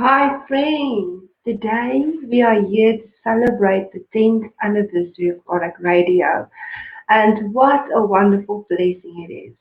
Hi friends, today we are here to celebrate the 10th anniversary of Kardec Radio, and what a wonderful blessing it is.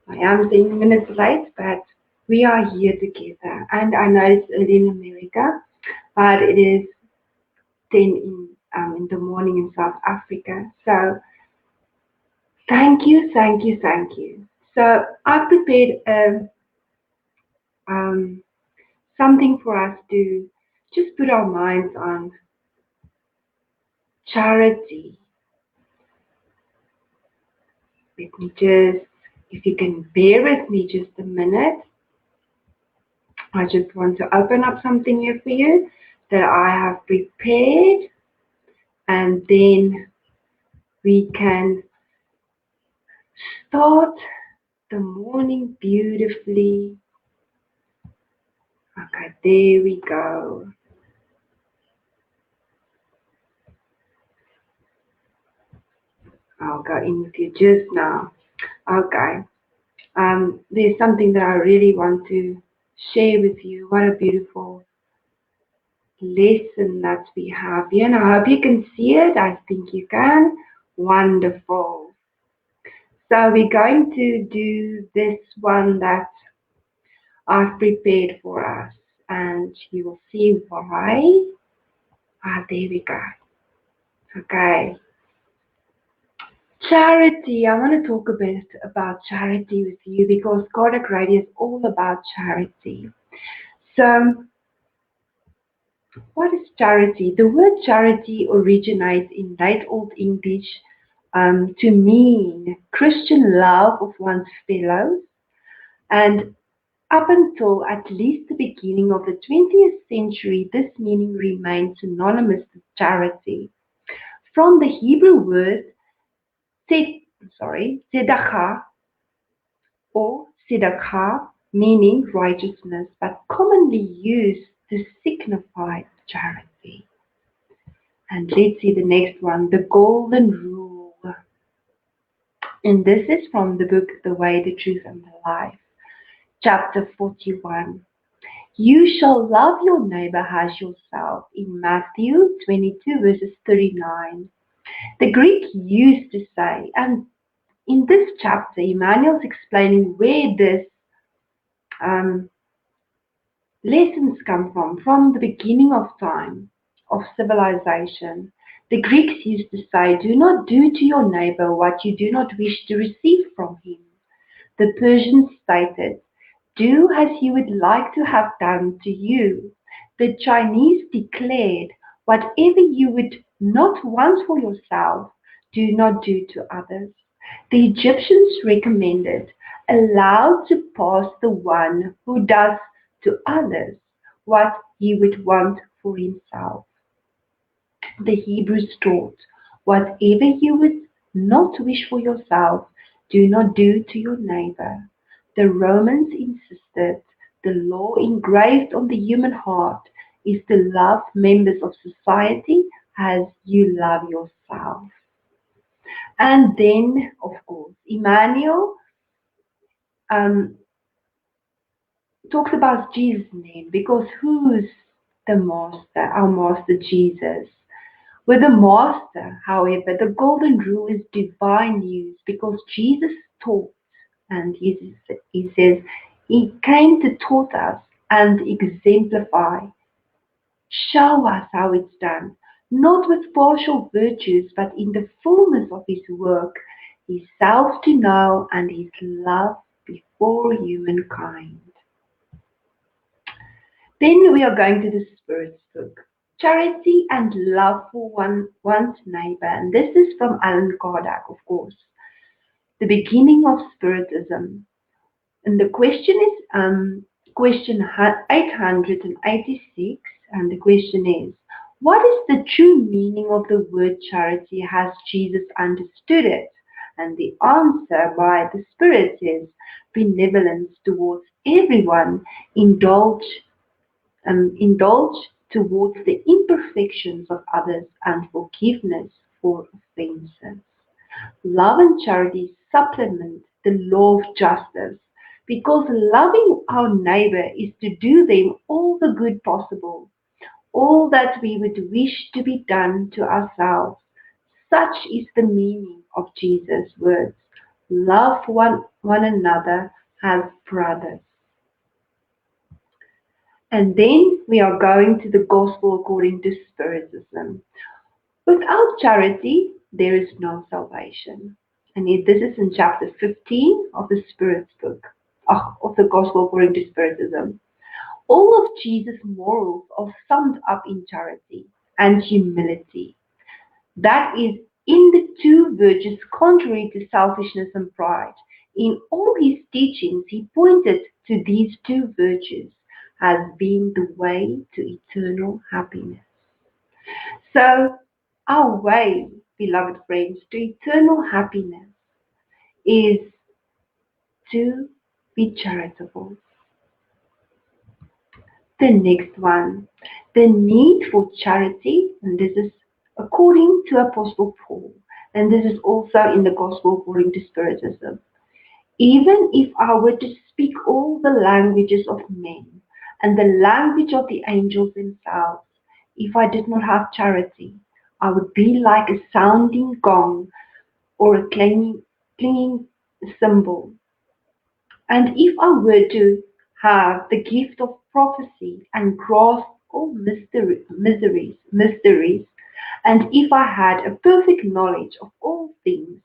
I am 10 minutes late, but we are here together, and I know it's early in America, but it is 10 in the morning in South Africa. So thank you, thank you, thank you. So I prepared um, something for us to just put our minds on charity. Let me just, if you can bear with me just a minute, I just want to open up something here for you that I have prepared, and then we can start the morning beautifully. Okay, there we go. I'll go in with you just now. Okay. There's something that I really want to share with you. What a beautiful lesson that we have here. And I hope you can see it. I think you can. Wonderful. So we're going to do this one that I've prepared for us, and you will see why. There we go. Okay. Charity. I want to talk a bit about charity with you because Kardec Radio is all about charity. So what is charity? The word charity originates in late Old English to mean Christian love of one's fellows, and up until at least the beginning of the 20th century, this meaning remained synonymous with charity. From the Hebrew word tzedakah or tzedakah, meaning righteousness, but commonly used to signify charity. And let's see the next one, the golden rule. And this is from the book The Way, the Truth, and the Life, chapter 41. You shall love your neighbor as yourself, in Matthew 22, verses 39. The Greek used to say, and in this chapter, Emmanuel's explaining where this lessons come from the beginning of time, of civilization. The Greeks used to say, do not do to your neighbor what you do not wish to receive from him. The Persians stated, do as you would like to have done to you. The Chinese declared, whatever you would not want for yourself, do not do to others. The Egyptians recommended, allow to pass the one who does to others what he would want for himself. The Hebrews taught, whatever you would not wish for yourself, do not do to your neighbor. The Romans insisted, the law engraved on the human heart is to love members of society as you love yourself. And then, of course, Emmanuel talks about Jesus' name, because who's the master? Our master Jesus. With the master, however, the golden rule is divine news, because Jesus taught, and he says, he came to taught us and exemplify, show us how it's done, not with partial virtues, but in the fullness of his work, his self to know and his love before humankind. Then we are going to the Spirit's book, Charity and Love for One's Neighbor. And this is from Allan Kardec, of course. The beginning of Spiritism. And the question is question 886. And the question is, what is the true meaning of the word charity as Jesus understood it? And the answer by the Spirit is benevolence towards everyone, indulge towards the imperfections of others and forgiveness for offenses. Love and charity supplement the law of justice Because loving our neighbor is to do them all the good possible, all that we would wish to be done to ourselves. Such is the meaning of Jesus' words. Love one another as brothers. And then we are going to the gospel according to Spiritism. Without charity, there is no salvation. And this is in chapter 15 of the Spirit's book, of the gospel according to Spiritism. All of Jesus' morals are summed up in charity and humility. That is in the two virtues contrary to selfishness and pride. In all his teachings, he pointed to these two virtues as being the way to eternal happiness. So, our way, beloved friends, to eternal happiness is to be charitable. The next one, the need for charity, and this is according to Apostle Paul, and this is also in the Gospel according to Spiritism. Even if I were to speak all the languages of men and the language of the angels themselves, if I did not have charity, I would be like a sounding gong or a clinging cymbal. And if I were to have the gift of prophecy and grasp all mysteries, and if I had a perfect knowledge of all things,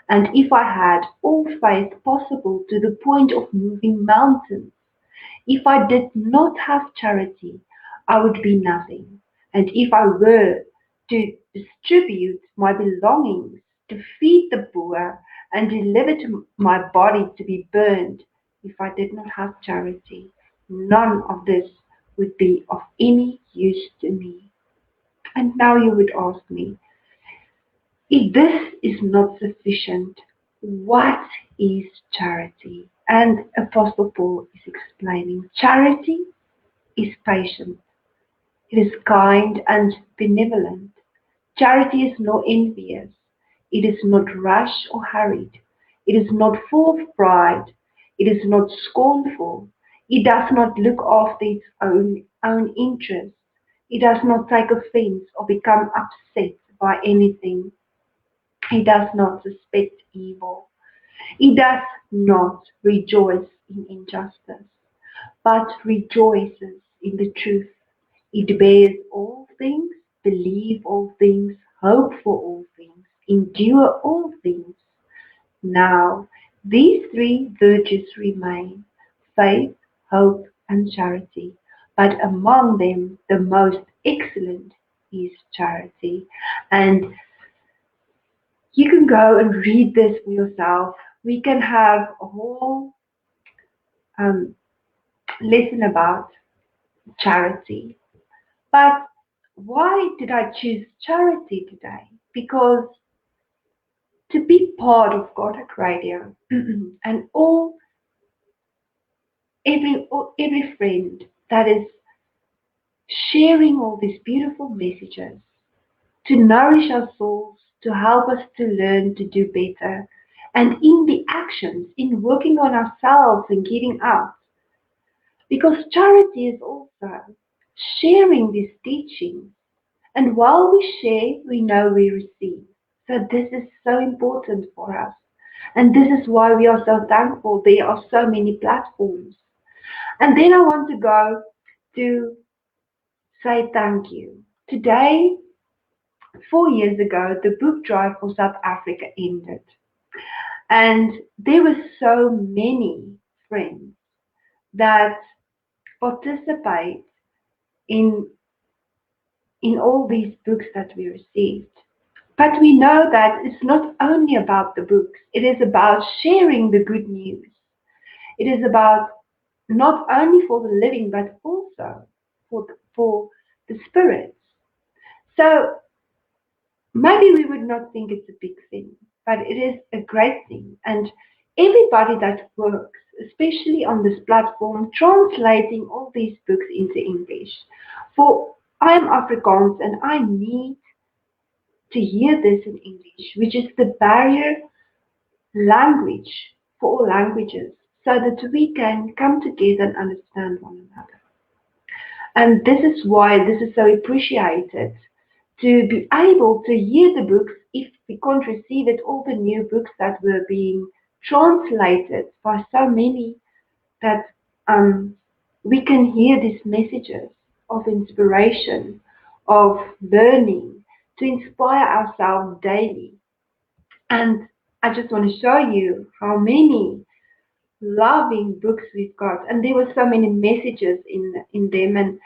and if I had all faith possible to the point of moving mountains, if I did not have charity, I would be nothing. And if I were to distribute my belongings, to feed the poor, and deliver my body to be burned, if I did not have charity, none of this would be of any use to me. And now you would ask me, if this is not sufficient, what is charity? And Apostle Paul is explaining charity is patient, it is kind and benevolent. Charity is not envious, it is not rash or hurried, it is not full of pride, it is not scornful, it does not look after its own interests, it does not take offense or become upset by anything. He does not suspect evil. He does not rejoice in injustice, but rejoices in the truth. It bears all things, believes all things, hope for all things, endure all things. Now, these three virtues remain, faith, hope, and charity. But among them, the most excellent is charity. And you can go and read this for yourself. We can have a whole um, lesson about charity. But why did I choose charity today? Because to be part of Godhead Radio and every friend that is sharing all these beautiful messages to nourish our souls, to help us to learn to do better, and in the actions, in working on ourselves and getting out. Because charity is also sharing these teachings. And while we share, we know we receive. So this is so important for us. And this is why we are so thankful there are so many platforms. And then I want to go to say thank you. Today, 4 years ago, the book drive for South Africa ended. And there were so many friends that participate in all these books that we received. But we know that it's not only about the books, it is about sharing the good news. It is about not only for the living, but also for the spirits. So maybe we would not think it's a big thing, but it is a great thing. And everybody that works, especially on this platform, translating all these books into English. For I am Afrikaans and I need to hear this in English, which is the barrier language for all languages. so that we can come together and understand one another. And this is why this is so appreciated, to be able to hear the books if we can't receive it, all the new books that were being translated by so many, that um, we can hear these messages of inspiration, of learning, to inspire ourselves daily. And I just want to show you how many loving books we've got, and there were so many messages in them. And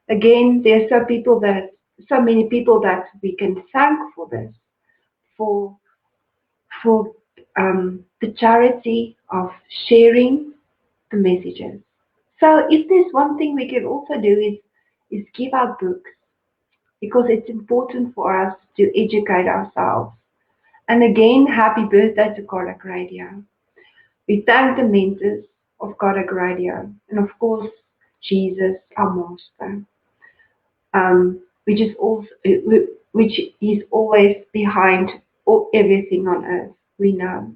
again, there are so many people that we can thank for this, for for the charity of sharing the messages. So if there's one thing we can also do is give out books, because it's important for us to educate ourselves. And again, happy birthday to Kardec Radio. We thank the mentors of Kardec Radio, and of course Jesus, our master, which is also which is always behind everything on earth. We know.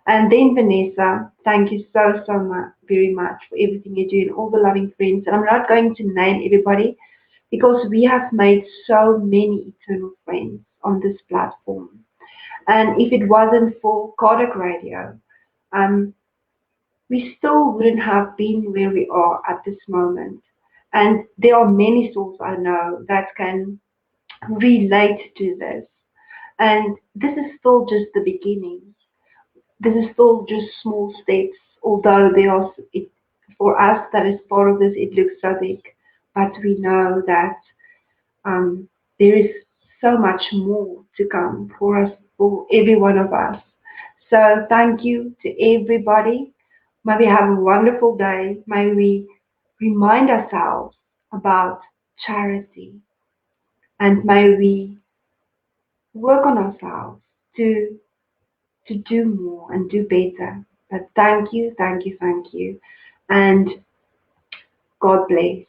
And then Vanessa, thank you so much, very much for everything you do and all the loving friends. And I'm not going to name everybody because we have made so many eternal friends on this platform. And if it wasn't for Kardec Radio, um, we still wouldn't have been where we are at this moment. And there are many souls I know that can relate to this. And this is still just the beginning. This is still just small steps, although for us that is part of this, it looks so big. But we know that there is so much more to come for us, for every one of us. So thank you to everybody. May we have a wonderful day. May we remind ourselves about charity, and may we work on ourselves to do more and do better. But thank you, thank you, thank you. And God bless.